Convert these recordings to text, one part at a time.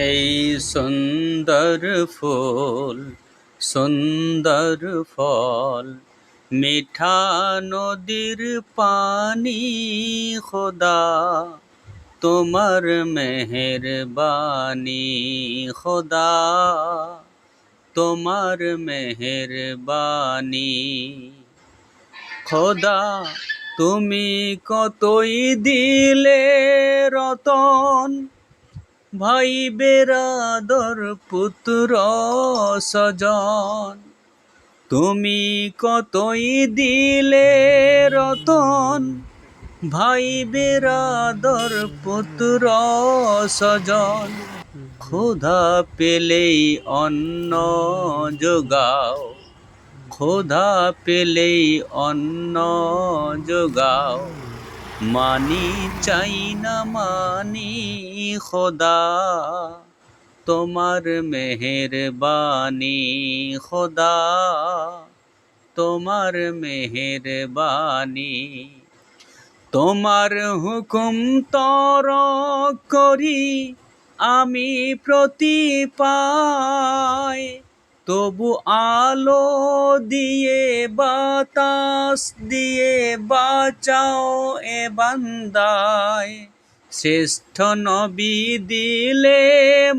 এই সুন্দর ফুল সুন্দর ফল মিঠা নদীর পানি খোদা তোমার মেহেরবানি খোদা তোমার মেহেরবানি খোদা তুমি কতই দিলে রতন ভাই বেরাদর পুত্র স্বজন তুমি কতই দিলে রতন ভাই বেরাদর পুত্র স্বজন ক্ষুধা পেলেই অন্ন যোগাও ক্ষুধা পেলেই অন্ন যোগাও মানি চাই না মানি খোদা তোমার মেহেরবানি খোদা তোমার মেহেরবানি তোমার হুকুম তরক করি আমি প্রতি পাই তবু আলো দিয়ে বাতাস দিয়ে বাঁচাও এ বান্দায় শ্রেষ্ঠ নবী দিলে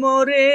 মোরে